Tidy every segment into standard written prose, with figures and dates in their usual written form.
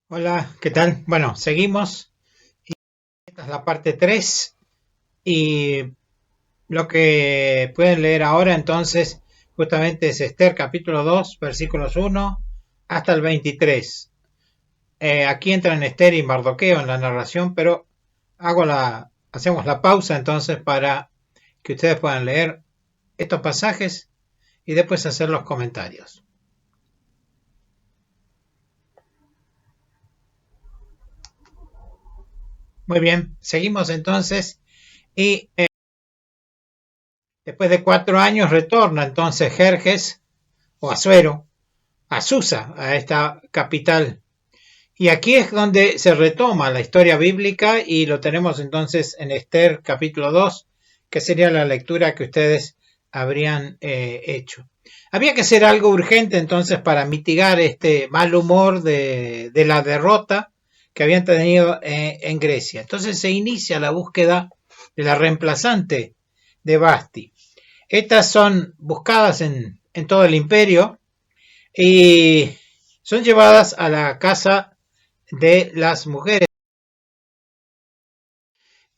Hola, ¿qué tal? Bueno, seguimos. Esta es la parte 3 y lo que pueden leer ahora entonces justamente es Esther capítulo 2 versículos 1 hasta el 23. Aquí entran Esther y Mardoqueo en la narración, pero hacemos la pausa entonces para que ustedes puedan leer estos pasajes y después hacer los comentarios. Muy bien, seguimos entonces y después de 4 años retorna entonces Jerjes o Asuero a Susa, a esta capital. Y aquí es donde se retoma la historia bíblica y lo tenemos entonces en Esther capítulo 2, que sería la lectura que ustedes habrían hecho. Había que hacer algo urgente entonces para mitigar este mal humor de la derrota que habían tenido en Grecia. Entonces se inicia la búsqueda de la reemplazante de Basti. Estas son buscadas en todo el imperio y son llevadas a la casa de las mujeres.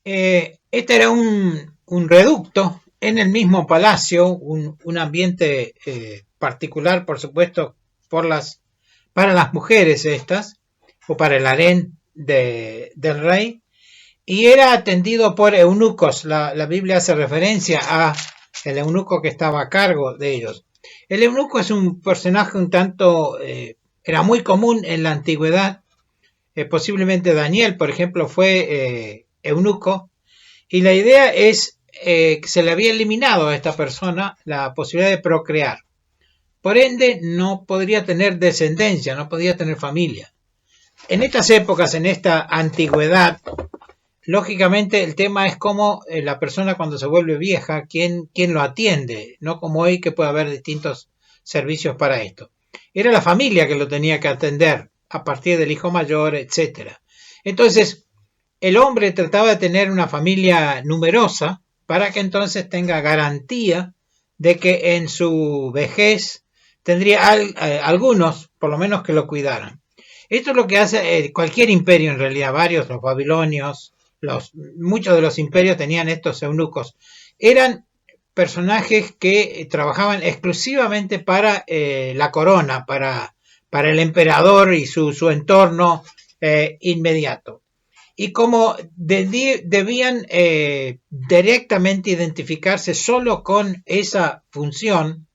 Este era un reducto en el mismo palacio, un ambiente particular, por supuesto, para las mujeres estas, o para el harén del rey, y era atendido por eunucos. La Biblia hace referencia a el eunuco que estaba a cargo de ellos. El eunuco es un personaje un tanto, era muy común en la antigüedad. Posiblemente Daniel, por ejemplo, fue eunuco, y la idea es que se le había eliminado a esta persona la posibilidad de procrear. Por ende, no podría tener descendencia, no podía tener familia. En estas épocas, en esta antigüedad, lógicamente el tema es cómo la persona cuando se vuelve vieja, quién lo atiende, no como hoy que puede haber distintos servicios para esto. Era la familia que lo tenía que atender a partir del hijo mayor, etcétera. Entonces, el hombre trataba de tener una familia numerosa para que entonces tenga garantía de que en su vejez tendría algunos, por lo menos, que lo cuidaran. Esto es lo que hace cualquier imperio en realidad, varios, los babilonios, muchos de los imperios tenían estos eunucos. Eran personajes que trabajaban exclusivamente para la corona, para el emperador y su entorno inmediato. Y como debían directamente identificarse solo con esa función,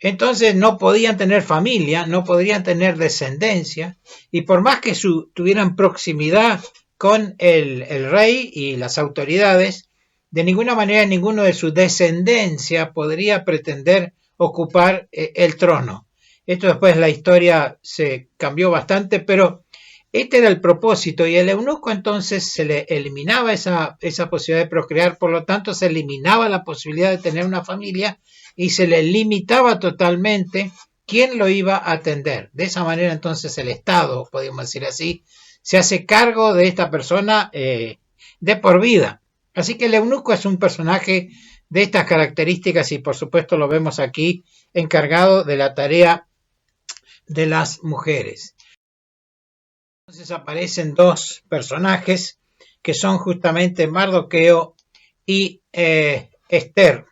entonces no podían tener familia, no podrían tener descendencia, y por más que tuvieran proximidad con el rey y las autoridades, de ninguna manera ninguno de su descendencia podría pretender ocupar el trono. Esto después la historia se cambió bastante, pero este era el propósito, y el eunuco entonces se le eliminaba esa posibilidad de procrear, por lo tanto se eliminaba la posibilidad de tener una familia y se le limitaba totalmente quién lo iba a atender. De esa manera entonces el Estado, podemos decir así, se hace cargo de esta persona de por vida. Así que el eunuco es un personaje de estas características y por supuesto lo vemos aquí encargado de la tarea de las mujeres. Entonces aparecen dos personajes que son justamente Mardoqueo y Esther.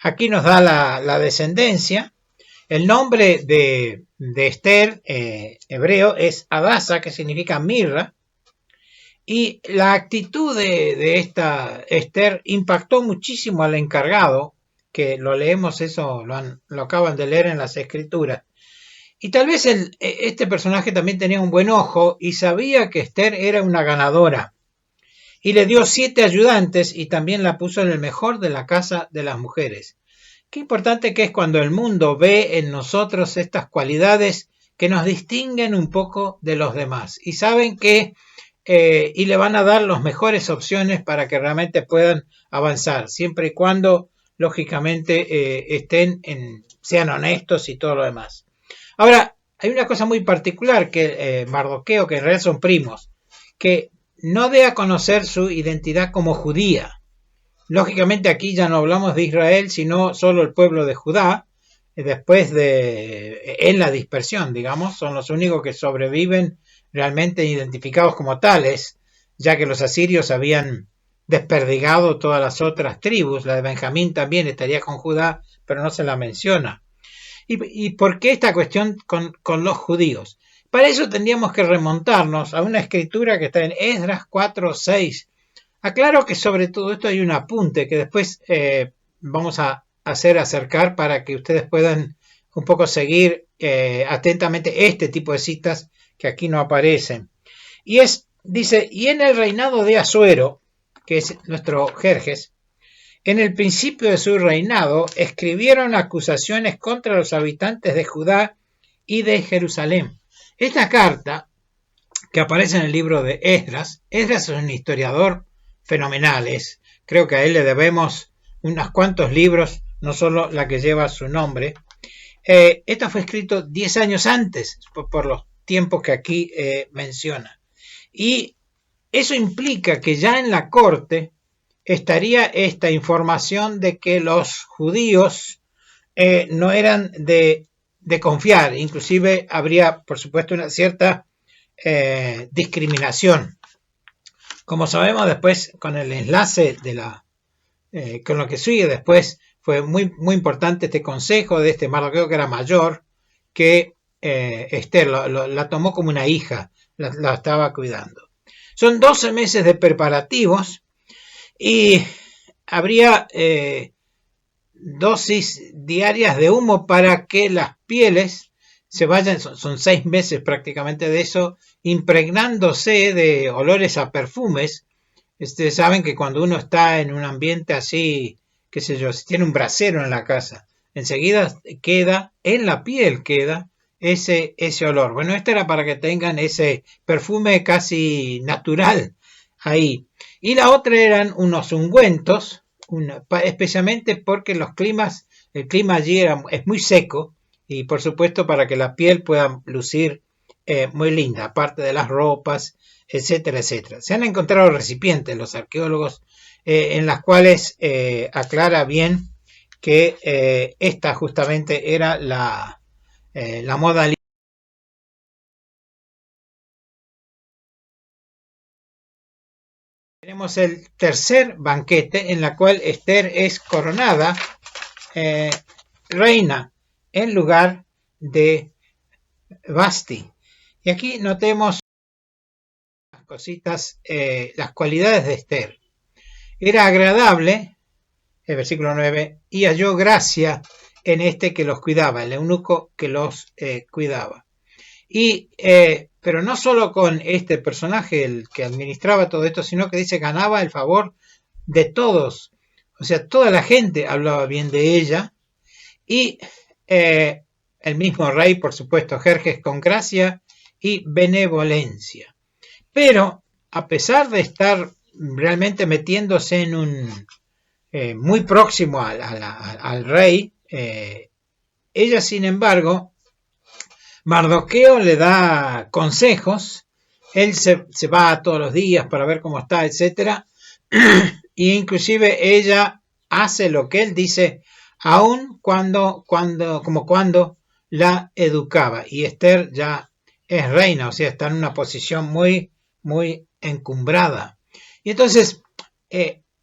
Aquí nos da la descendencia. El nombre de Esther hebreo es Adasa, que significa mirra, y la actitud de esta Esther impactó muchísimo al encargado, que lo leemos, eso lo acaban de leer en las escrituras. Y tal vez este personaje también tenía un buen ojo y sabía que Esther era una ganadora. Y le dio 7 ayudantes y también la puso en el mejor de la casa de las mujeres. Qué importante que es cuando el mundo ve en nosotros estas cualidades que nos distinguen un poco de los demás. Y saben que y le van a dar las mejores opciones para que realmente puedan avanzar, siempre y cuando, lógicamente, sean honestos y todo lo demás. Ahora, hay una cosa muy particular que Mardoqueo, que en realidad son primos, que no dé a conocer su identidad como judía. Lógicamente aquí ya no hablamos de Israel, sino solo el pueblo de Judá, después en la dispersión, digamos, son los únicos que sobreviven realmente identificados como tales, ya que los asirios habían desperdigado todas las otras tribus. La de Benjamín también estaría con Judá, pero no se la menciona. ¿Y por qué esta cuestión con los judíos? Para eso tendríamos que remontarnos a una escritura que está en Esdras 4:6. Aclaro que sobre todo esto hay un apunte que después vamos a hacer acercar para que ustedes puedan un poco seguir atentamente este tipo de citas que aquí no aparecen. Y dice, y en el reinado de Asuero, que es nuestro Jerjes, en el principio de su reinado escribieron acusaciones contra los habitantes de Judá y de Jerusalén. Esta carta, que aparece en el libro de Esdras es un historiador fenomenal, creo que a él le debemos unos cuantos libros, no solo la que lleva su nombre. Esto fue escrito 10 años antes, por los tiempos que aquí menciona. Y eso implica que ya en la corte estaría esta información de que los judíos no eran de confiar, inclusive habría por supuesto una cierta discriminación. Como sabemos después con el enlace con lo que sigue después, fue muy, muy importante este consejo de este Mardoqueo que era mayor, que Esther la tomó como una hija, la estaba cuidando. Son 12 meses de preparativos y habría dosis diarias de humo para que las pieles se vayan, son 6 meses prácticamente de eso, impregnándose de olores a perfumes. Ustedes saben que cuando uno está en un ambiente así, qué sé yo, si tiene un brasero en la casa, enseguida queda, en la piel queda ese olor. Bueno, esto era para que tengan ese perfume casi natural ahí. Y la otra eran unos ungüentos, especialmente porque el clima allí es muy seco y por supuesto para que la piel pueda lucir muy linda, aparte de las ropas, etcétera, etcétera. Se han encontrado recipientes los arqueólogos en las cuales aclara bien que esta justamente era la modalidad. Tenemos el tercer banquete en la cual Esther es coronada reina en lugar de Vasti. Y aquí notemos las cositas, las cualidades de Esther. Era agradable, el versículo 9, y halló gracia en este que los cuidaba, el eunuco que los cuidaba. Y pero no solo con este personaje, el que administraba todo esto, sino que dice ganaba el favor de todos. O sea, toda la gente hablaba bien de ella. Y el mismo rey, por supuesto, Jerjes con gracia y benevolencia. Pero, a pesar de estar realmente metiéndose en un muy próximo al rey, ella, sin embargo, Mardoqueo le da consejos, él se va todos los días para ver cómo está, etc. E inclusive ella hace lo que él dice, aun cuando la educaba. Y Esther ya es reina, o sea, está en una posición muy, muy encumbrada. Y entonces,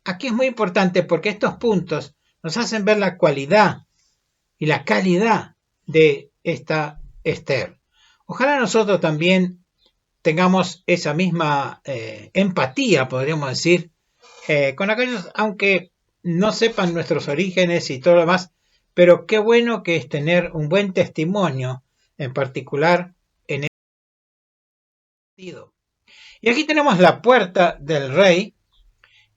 aquí es muy importante porque estos puntos nos hacen ver la cualidad y la calidad de esta Esther. Ojalá nosotros también tengamos esa misma empatía, podríamos decir, con aquellos, aunque no sepan nuestros orígenes y todo lo demás, pero qué bueno que es tener un buen testimonio, en particular en este sentido. Y aquí tenemos la puerta del rey,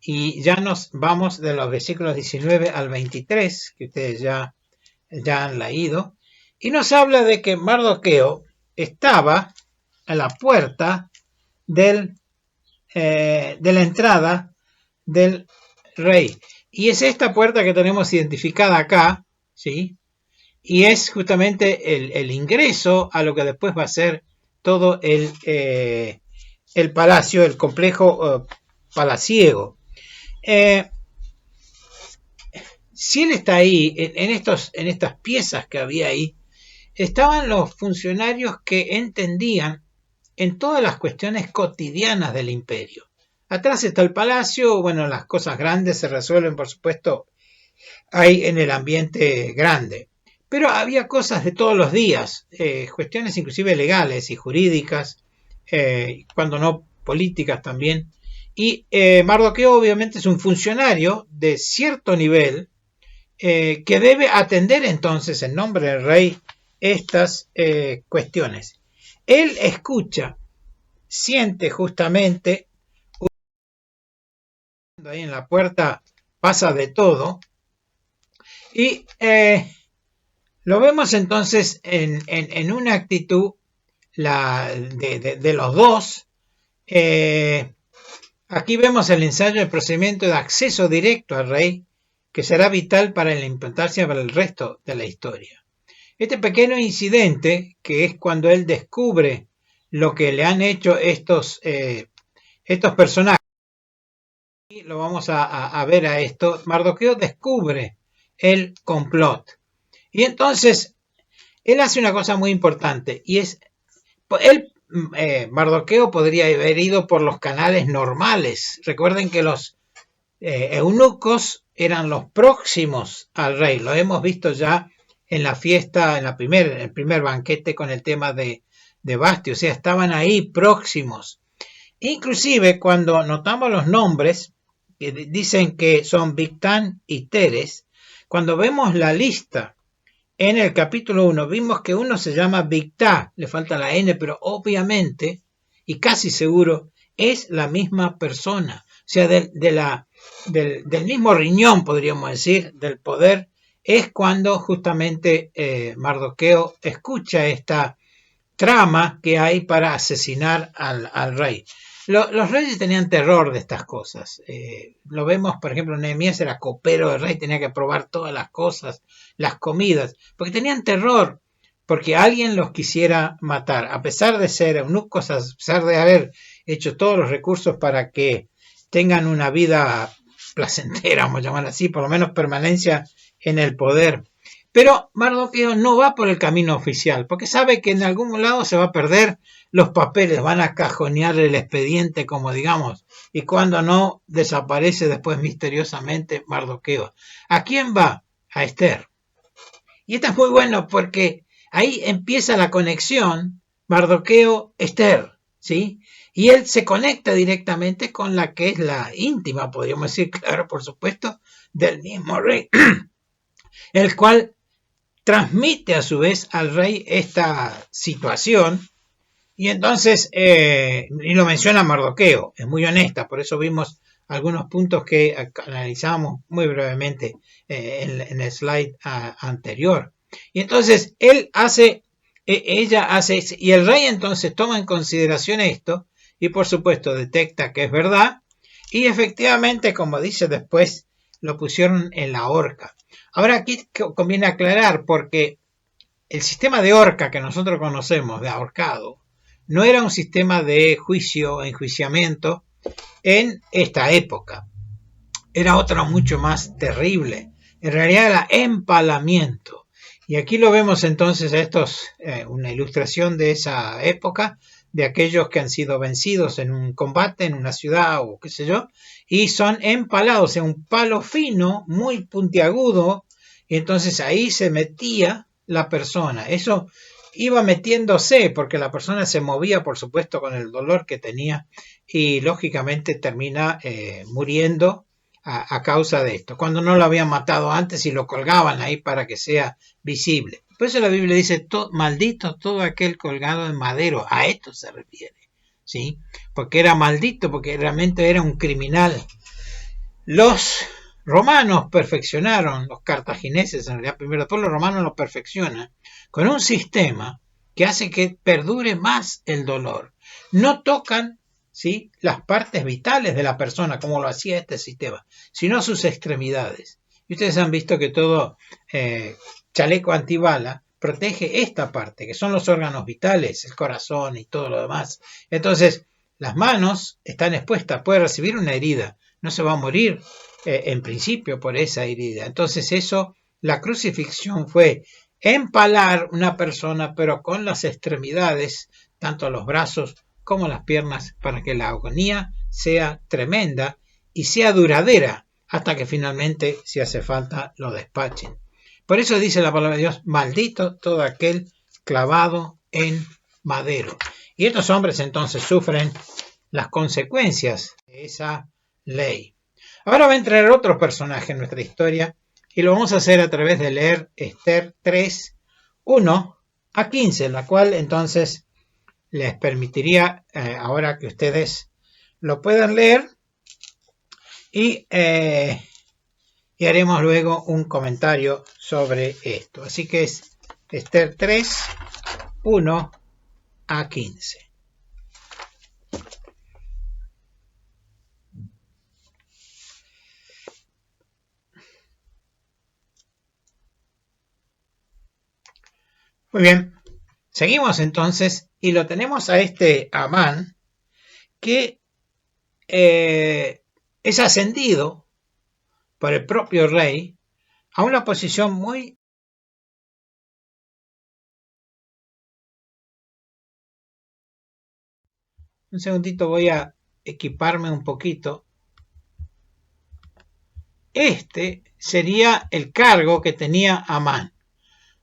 y ya nos vamos de los versículos 19 al 23, que ustedes ya han leído, y nos habla de que Mardoqueo estaba a la puerta de la entrada del rey. Y es esta puerta que tenemos identificada acá, ¿sí? Y es justamente el ingreso a lo que después va a ser todo el palacio, el complejo palaciego. si él está ahí, en estas piezas que había ahí, estaban los funcionarios que entendían en todas las cuestiones cotidianas del imperio. Atrás está el palacio, bueno, las cosas grandes se resuelven, por supuesto, ahí en el ambiente grande. Pero había cosas de todos los días, cuestiones inclusive legales y jurídicas, cuando no políticas también. Y Mardoqueo obviamente es un funcionario de cierto nivel que debe atender entonces en nombre del rey estas cuestiones. Él escucha, siente justamente, ahí en la puerta pasa de todo, y lo vemos entonces en una actitud de los dos. Aquí vemos el ensayo del procedimiento de acceso directo al rey, que será vital para la importancia para el resto de la historia. Este pequeño incidente, que es cuando él descubre lo que le han hecho estos personajes, y lo vamos a ver a esto, Mardoqueo descubre el complot. Y entonces, él hace una cosa muy importante, y es, Mardoqueo podría haber ido por los canales normales. Recuerden que los eunucos eran los próximos al rey. Lo hemos visto ya en la fiesta, en el primer banquete con el tema de Basti. O sea, estaban ahí próximos. Inclusive cuando notamos los nombres, que dicen que son Bigtán y Teres, cuando vemos la lista en el capítulo 1, vimos que uno se llama Bigtá, le falta la N, pero obviamente, y casi seguro, es la misma persona. O sea, del mismo riñón, podríamos decir, del poder, es cuando justamente Mardoqueo escucha esta trama que hay para asesinar al rey. Los reyes tenían terror de estas cosas. Lo vemos, por ejemplo, Nehemías era copero del rey, tenía que probar todas las cosas, las comidas, porque tenían terror, porque alguien los quisiera matar. A pesar de ser eunucos, a pesar de haber hecho todos los recursos para que tengan una vida placentera, vamos a llamar así, por lo menos permanencia en el poder. Pero Mardoqueo no va por el camino oficial, porque sabe que en algún lado se va a perder los papeles, van a cajonear el expediente, como digamos, y cuando no, desaparece después misteriosamente Mardoqueo. ¿A quién va? A Esther. Y esto es muy bueno porque ahí empieza la conexión Mardoqueo-Esther, ¿sí? Y él se conecta directamente con la que es la íntima, podríamos decir, claro, por supuesto, del mismo rey, el cual transmite a su vez al rey esta situación. Y entonces, y lo menciona Mardoqueo, es muy honesta, por eso vimos algunos puntos que analizamos muy brevemente en el slide anterior. Y entonces, ella hace, y el rey entonces toma en consideración esto, y por supuesto detecta que es verdad, y efectivamente, como dice después, lo pusieron en la horca. Ahora aquí conviene aclarar, porque el sistema de horca que nosotros conocemos, de ahorcado, no era un sistema de juicio, enjuiciamiento en esta época. Era otro mucho más terrible. En realidad era empalamiento. Y aquí lo vemos entonces a una ilustración de esa época, de aquellos que han sido vencidos en un combate, en una ciudad o qué sé yo, y son empalados en un palo fino, muy puntiagudo, y entonces ahí se metía la persona. Eso iba metiéndose porque la persona se movía, por supuesto, con el dolor que tenía y lógicamente termina muriendo a causa de esto. Cuando no lo habían matado antes y lo colgaban ahí para que sea visible. Por eso la Biblia dice, maldito todo aquel colgado en madero. A esto se refiere, ¿sí? Porque era maldito, porque realmente era un criminal. Los romanos perfeccionaron, los cartagineses en realidad primero, después los romanos lo perfeccionan, con un sistema que hace que perdure más el dolor. No tocan, ¿sí?, las partes vitales de la persona, como lo hacía este sistema, sino sus extremidades. Y ustedes han visto que todo chaleco antibala protege esta parte, que son los órganos vitales, el corazón y todo lo demás. Entonces, las manos están expuestas, puede recibir una herida, no se va a morir, en principio por esa herida. Entonces eso, la crucifixión fue empalar una persona, pero con las extremidades, tanto los brazos como las piernas, para que la agonía sea tremenda y sea duradera, hasta que finalmente, si hace falta, lo despachen. Por eso dice la palabra de Dios, maldito todo aquel clavado en madero. Y estos hombres entonces sufren las consecuencias de esa ley. Ahora va a entrar otro personaje en nuestra historia y lo vamos a hacer a través de leer Esther 3, 1 a 15, la cual entonces les permitiría ahora que ustedes lo puedan leer y haremos luego un comentario sobre esto. Así que es Esther 3, 1 a 15. Muy bien, seguimos entonces y lo tenemos a este Amán que es ascendido por el propio rey a una posición muy... Un segundito, voy a equiparme un poquito. Este sería el cargo que tenía Amán.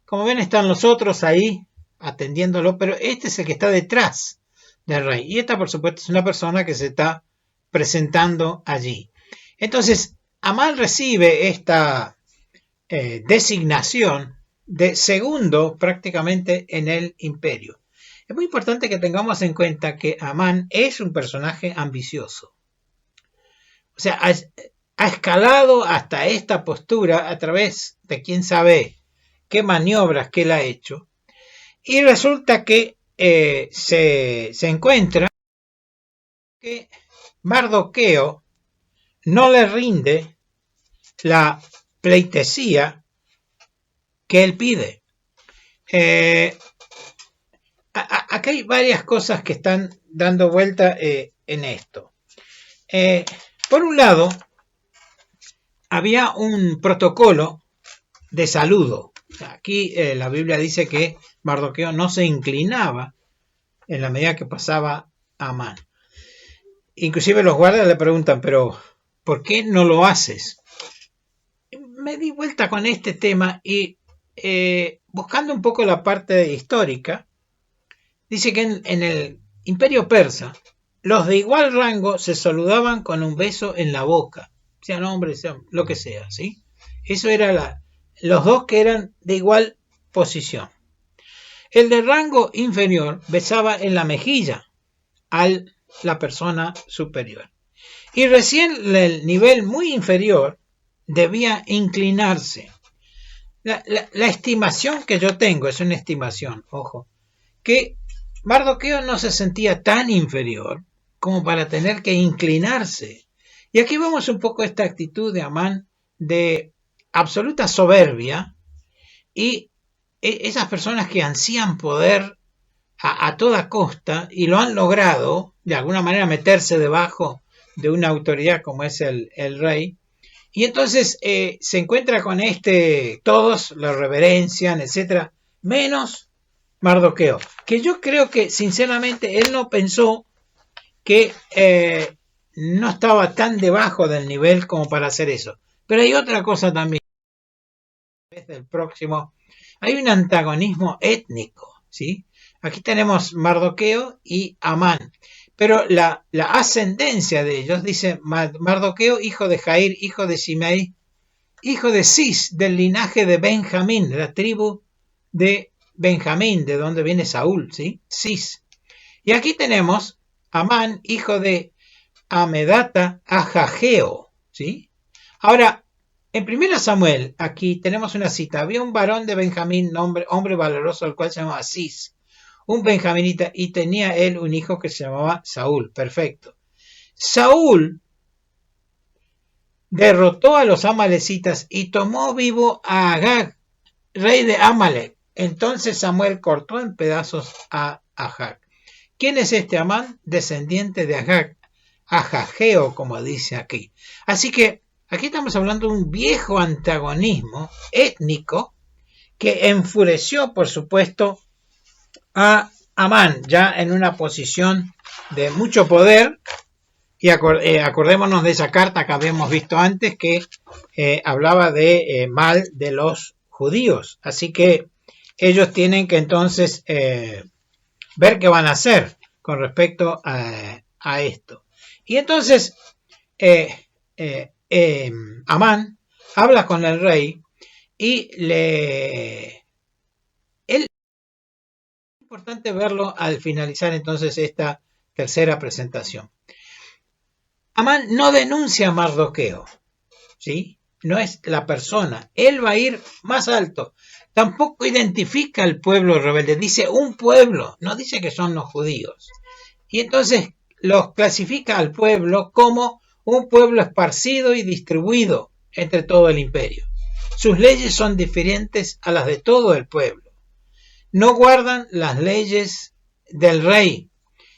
Como ven, están los otros ahí atendiéndolo, pero este es el que está detrás del rey. Y esta, por supuesto, es una persona que se está presentando allí. Entonces, Amán recibe esta designación de segundo prácticamente en el imperio. Es muy importante que tengamos en cuenta que Amán es un personaje ambicioso. O sea, ha escalado hasta esta postura a través de quién sabe qué maniobras que él ha hecho. Y resulta que se encuentra que Mardoqueo no le rinde la pleitesía que él pide. Acá hay varias cosas que están dando vuelta en esto. Por un lado, había un protocolo de saludo. Aquí la Biblia dice que Mardoqueo no se inclinaba en la medida que pasaba Amán. Inclusive los guardias le preguntan, pero ¿por qué no lo haces? Me di vuelta con este tema y buscando un poco la parte histórica, dice que en el Imperio Persa, los de igual rango se saludaban con un beso en la boca, sean hombres, sean lo que sea, ¿sí? Eso era los dos que eran de igual posición. El de rango inferior besaba en la mejilla a la persona superior. Y recién el nivel muy inferior debía inclinarse. La estimación que yo tengo, es una estimación, ojo, que Mardoqueo no se sentía tan inferior como para tener que inclinarse. Y aquí vemos un poco esta actitud de Amán de absoluta soberbia y esas personas que ansían poder a toda costa y lo han logrado de alguna manera meterse debajo de una autoridad como es el rey. Y entonces se encuentra con todos lo reverencian, etcétera, menos Mardoqueo, que yo creo que sinceramente él no pensó que no estaba tan debajo del nivel como para hacer eso. Pero hay otra cosa también. Desde el próximo, hay un antagonismo étnico, ¿sí? Aquí tenemos Mardoqueo y Amán, pero la ascendencia de ellos, dice Mardoqueo, hijo de Jair, hijo de Simei, hijo de Cis, del linaje de Benjamín, de la tribu de Benjamín, de donde viene Saúl, ¿sí? Cis. Y aquí tenemos Amán, hijo de Amedata Ajajeo, ¿sí? Ahora, en 1 Samuel, aquí tenemos una cita. Había un varón de Benjamín, hombre valeroso, el cual se llamaba Cis, un benjaminita, y tenía él un hijo que se llamaba Saúl. Perfecto. Saúl derrotó a los amalecitas y tomó vivo a Agag, rey de Amalek. Entonces Samuel cortó en pedazos a Agag. ¿Quién es este Amán? Descendiente de Agag, Ajajeo, como dice aquí. Así que Aquí estamos hablando de un viejo antagonismo étnico que enfureció, por supuesto, a Amán, ya en una posición de mucho poder. Y acordémonos de esa carta que habíamos visto antes que hablaba de mal de los judíos. Así que ellos tienen que entonces ver qué van a hacer con respecto a esto. Y entonces Amán habla con el rey y es importante verlo al finalizar entonces esta tercera presentación. Amán no denuncia a Mardoqueo, ¿sí? No es la persona, él va a ir más alto. Tampoco identifica al pueblo rebelde, dice un pueblo, no dice que son los judíos. Y entonces los clasifica al pueblo como un pueblo esparcido y distribuido entre todo el imperio. Sus leyes son diferentes a las de todo el pueblo. No guardan las leyes del rey.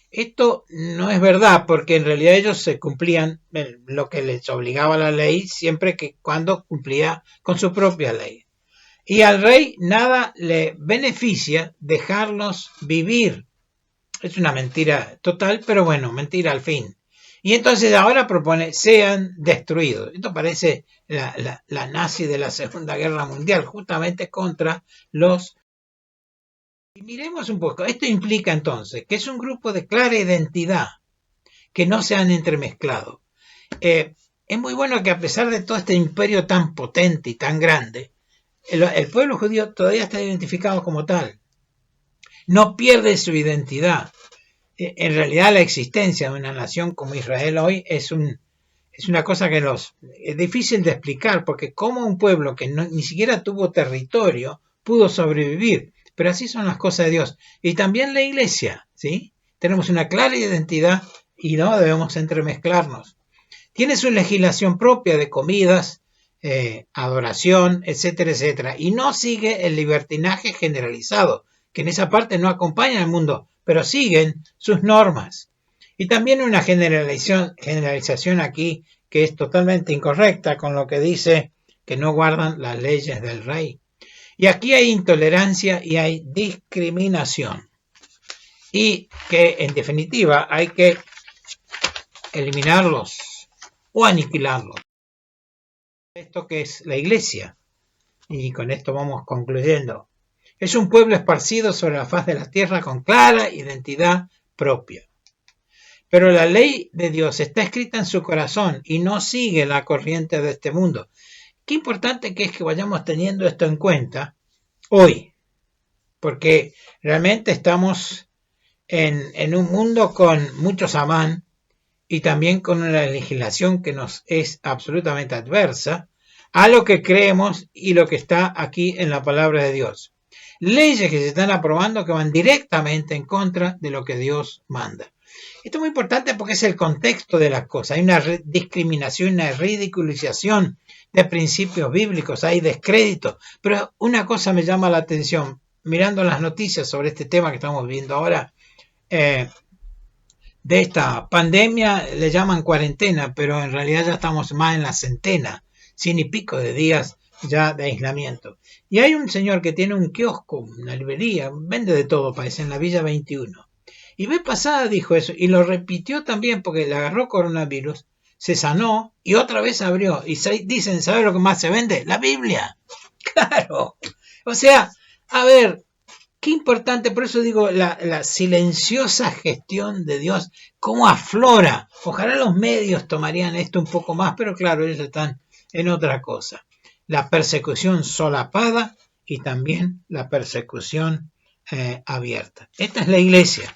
Esto no es verdad, porque en realidad ellos se cumplían lo que les obligaba la ley siempre que cuando cumplía con su propia ley. Y al rey nada le beneficia dejarlos vivir. Es una mentira total, pero bueno, mentira al fin. Y entonces ahora propone sean destruidos. Esto parece la nazi de la Segunda Guerra Mundial, justamente contra los... Y miremos un poco, esto implica entonces que es un grupo de clara identidad, que no se han entremezclado. Es muy bueno que a pesar de todo este imperio tan potente y tan grande, el pueblo judío todavía está identificado como tal. No pierde su identidad. En realidad la existencia de una nación como Israel hoy es una cosa que es difícil de explicar, porque como un pueblo que ni siquiera tuvo territorio pudo sobrevivir. Pero así son las cosas de Dios. Y también la iglesia, ¿sí? Tenemos una clara identidad y no debemos entremezclarnos. Tiene su legislación propia de comidas, adoración, etcétera, etcétera. Y no sigue el libertinaje generalizado, que en esa parte no acompaña al mundo, pero siguen sus normas. Y también una generalización aquí que es totalmente incorrecta con lo que dice que no guardan las leyes del rey. Y aquí hay intolerancia y hay discriminación. Y que en definitiva hay que eliminarlos o aniquilarlos. Esto que es la iglesia. Y con esto vamos concluyendo. Es un pueblo esparcido sobre la faz de la tierra con clara identidad propia. Pero la ley de Dios está escrita en su corazón y no sigue la corriente de este mundo. Qué importante que es que vayamos teniendo esto en cuenta hoy, porque realmente estamos en un mundo con muchos Amán y también con una legislación que nos es absolutamente adversa a lo que creemos y lo que está aquí en la palabra de Dios. Leyes que se están aprobando que van directamente en contra de lo que Dios manda. Esto es muy importante porque es el contexto de las cosas. Hay una discriminación, una ridiculización de principios bíblicos, hay descrédito. Pero una cosa me llama la atención, mirando las noticias sobre este tema que estamos viendo ahora, de esta pandemia le llaman cuarentena, pero en realidad ya estamos más en la centena, 100 y pico de días ya de aislamiento. Y hay un señor que tiene un kiosco, una librería, vende de todo, parece, en la Villa 21. Y vez pasada dijo eso, y lo repitió también porque le agarró coronavirus, se sanó y otra vez abrió. Y dicen, ¿sabe lo que más se vende? La Biblia. Claro. O sea, a ver, qué importante, por eso digo, la silenciosa gestión de Dios, cómo aflora. Ojalá los medios tomarían esto un poco más, pero claro, ellos están en otra cosa. La persecución solapada y también la persecución abierta. Esta es la iglesia.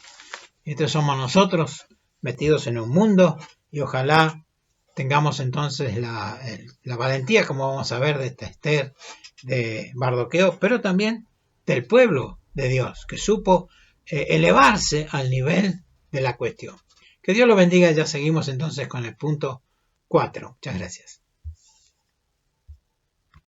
Estos somos nosotros metidos en un mundo y ojalá tengamos entonces la valentía, como vamos a ver, de esta Esther, de Mardoqueo, pero también del pueblo de Dios, que supo elevarse al nivel de la cuestión. Que Dios lo bendiga, ya seguimos entonces con el punto 4. Muchas gracias.